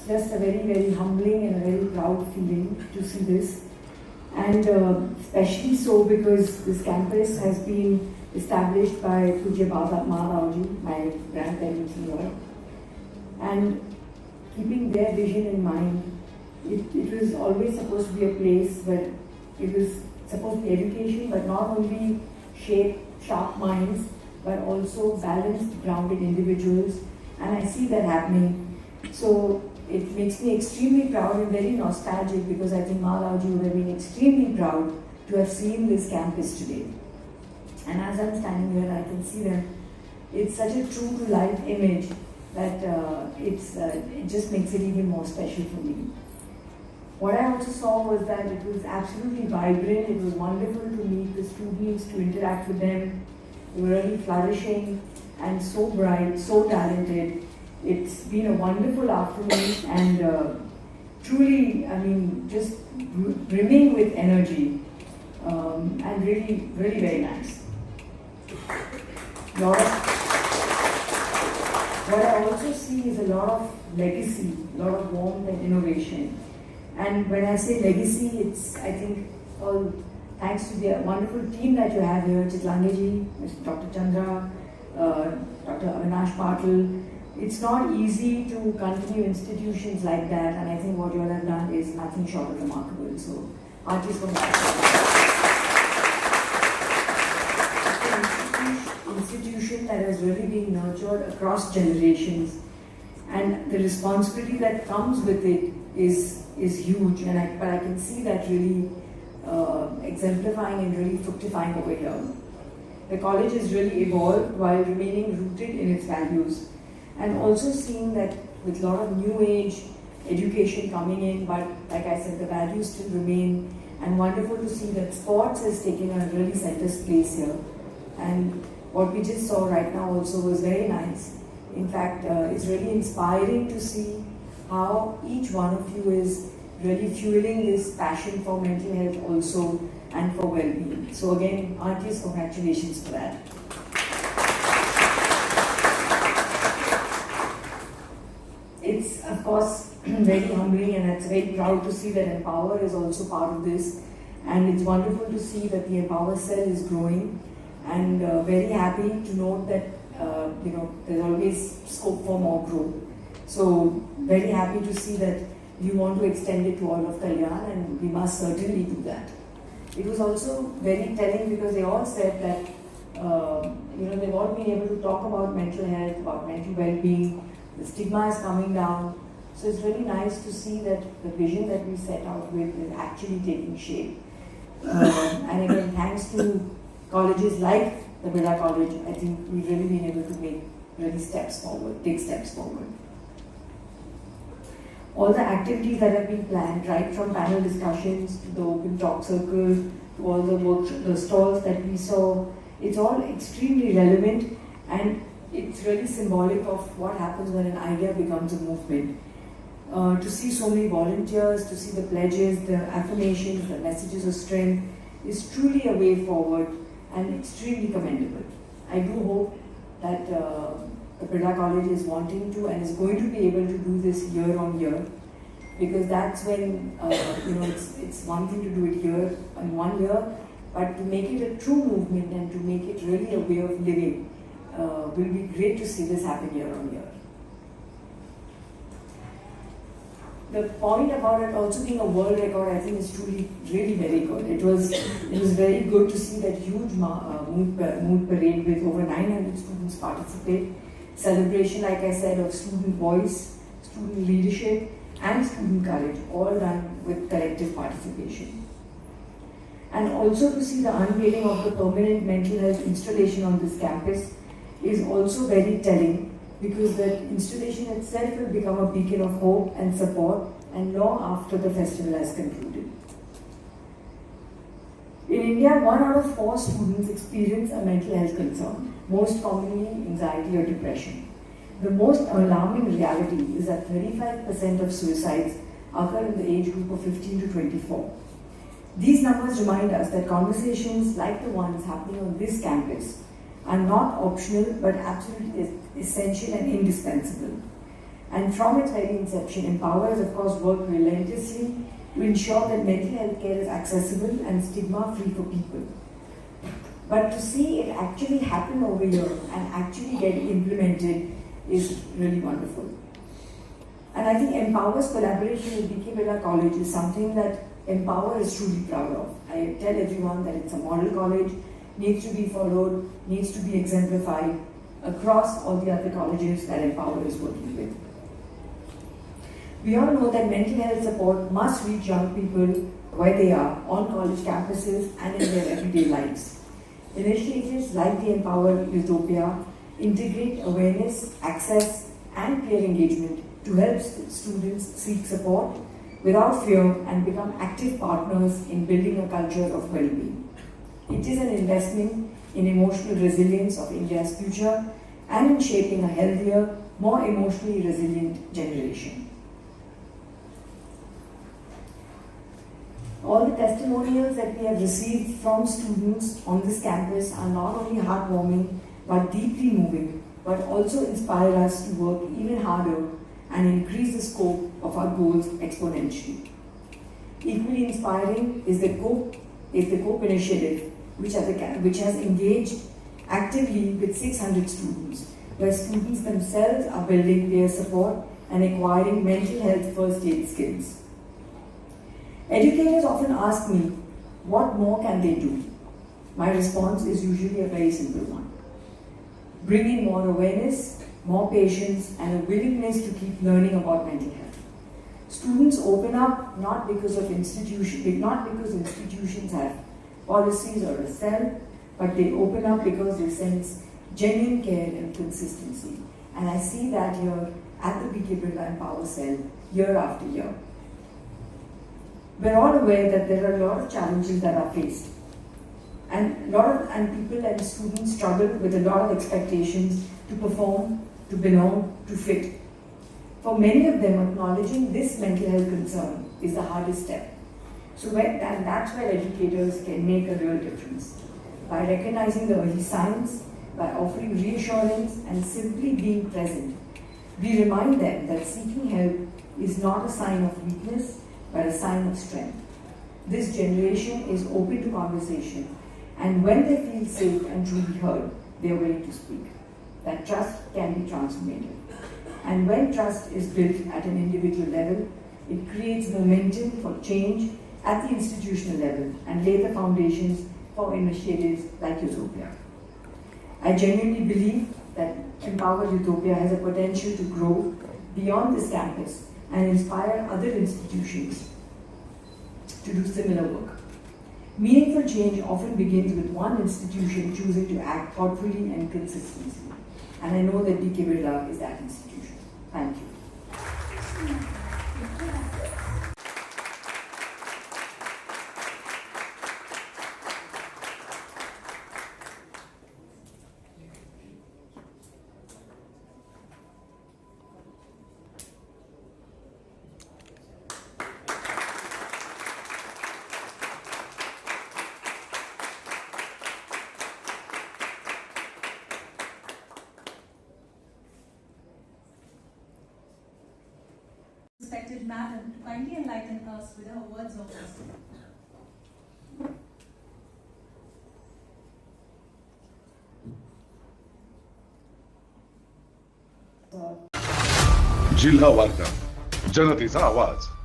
just a very, very humbling and a very proud feeling to see this. And especially so because this campus has been established by Pujya M-.Avam, my grandparents in law. And keeping their vision in mind, it was always supposed to be a place where it was supposed to be education, but not only shape sharp minds, but also balanced, grounded individuals. And I see that happening. So it makes me extremely proud and very nostalgic because I think M-.Avam would have been extremely proud to have seen this campus today. And as I'm standing here, I can see that it's such a true-to-life image that it just makes it even more special for me. What I also saw was that it was absolutely vibrant. It was wonderful to meet the students, to interact with them. They were really flourishing and so bright, so talented. It's been a wonderful afternoon and truly, I mean, just brimming with energy and really, really very nice. What I also see is a lot of legacy, a lot of warmth and innovation. And when I say legacy, it's, I think, all thanks to the wonderful team that you have here, Chitlangeji, Mr. Dr. Chandra, Dr. Avinash Patil. It's not easy to continue institutions like that, and I think what you all have done is nothing short of remarkable. So, artists from institution that has really been nurtured across generations, and the responsibility that comes with it is huge, and but I can see that really exemplifying and really fructifying over here. The college has really evolved while remaining rooted in its values, and also seeing that with a lot of new age education coming in, but like I said, the values still remain, and wonderful to see that sports has taken a really center place here. And what we just saw right now also was very nice. In fact, it's really inspiring to see how each one of you is really fueling this passion for mental health also and for well-being. So again, artists, congratulations for that. It's of course very humbling, and it's very proud to see that Empower is also part of this. And it's wonderful to see that the Empower cell is growing, and very happy to note that there's always scope for more growth. So very happy to see that you want to extend it to all of Kalyan, and we must certainly do that. It was also very telling because they all said that they've all been able to talk about mental health, about mental well-being. The stigma is coming down. So it's really nice to see that the vision that we set out with is actually taking shape. And again, thanks to colleges like the Birla College, I think we've really been able to make really steps forward, take steps forward. All the activities that have been planned, right from panel discussions to the open talk circle, to all the stalls that we saw, it's all extremely relevant, and it's really symbolic of what happens when an idea becomes a movement. To see so many volunteers, to see the pledges, the affirmations, the messages of strength is truly a way forward and extremely commendable. I do hope that the Birla College is wanting to and is going to be able to do this year on year, because that's when it's one thing to do it year in 1 year, but to make it a true movement and to make it really a way of living will be great to see this happen year on year. The point about it also being a world record, I think, is truly really very good. It was very good to see that huge mood parade with over 900 students participate. Celebration, like I said, of student voice, student leadership, and student courage, all done with collective participation. And also to see the unveiling of the permanent mental health installation on this campus is also very telling, because the installation itself will become a beacon of hope and support, and long after the festival has concluded. In India, 1 out of 4 students experience a mental health concern, most commonly anxiety or depression. The most alarming reality is that 35% of suicides occur in the age group of 15 to 24. These numbers remind us that conversations like the ones happening on this campus are not optional but absolutely essential and indispensable. And from its very inception, m-Power has of course worked relentlessly to ensure that mental health care is accessible and stigma-free for people. But to see it actually happen over here and actually get implemented is really wonderful. And I think m-Power's collaboration with B.K. Birla College is something that m-Power is truly proud of. I tell everyone that it's a model college, needs to be followed, needs to be exemplified across all the other colleges that m-Power is working with. We all know that mental health support must reach young people where they are, on college campuses and in their everyday lives. Initiatives like the m-Power Utopia integrate awareness, access and peer engagement to help students seek support without fear and become active partners in building a culture of well-being. It is an investment in emotional resilience of India's future and in shaping a healthier, more emotionally resilient generation. All the testimonials that we have received from students on this campus are not only heartwarming but deeply moving, but also inspire us to work even harder and increase the scope of our goals exponentially. Equally inspiring is the COPE initiative, which has engaged actively with 600 students, where students themselves are building peer support and acquiring mental health first aid skills. Educators often ask me, what more can they do? My response is usually a very simple one. Bring in more awareness, more patience, and a willingness to keep learning about mental health. Students open up not because institutions have policies or a cell, but they open up because they sense genuine care and consistency. And I see that here at the B.K. Birla m-Power cell year after year. We're all aware that there are a lot of challenges that are faced. And people and students struggle with a lot of expectations to perform, to belong, to fit. For many of them, acknowledging this mental health concern is the hardest step. And that's where educators can make a real difference. By recognizing the early signs, by offering reassurance and simply being present, we remind them that seeking help is not a sign of weakness, but a sign of strength. This generation is open to conversation, and when they feel safe and truly heard, they are willing to speak. That trust can be transformative. And when trust is built at an individual level, it creates momentum for change at the institutional level and lay the foundations for initiatives like Utopia. I genuinely believe that m-Power Utopia has a potential to grow beyond this campus and inspire other institutions to do similar work. Meaningful change often begins with one institution choosing to act thoughtfully and consistently. And I know that B.K. Birla is that institution. Thank you. Respected Madam, to kindly enlighten us with her words of wisdom. जिल्हा वार्ता, जनतेचा आवाज.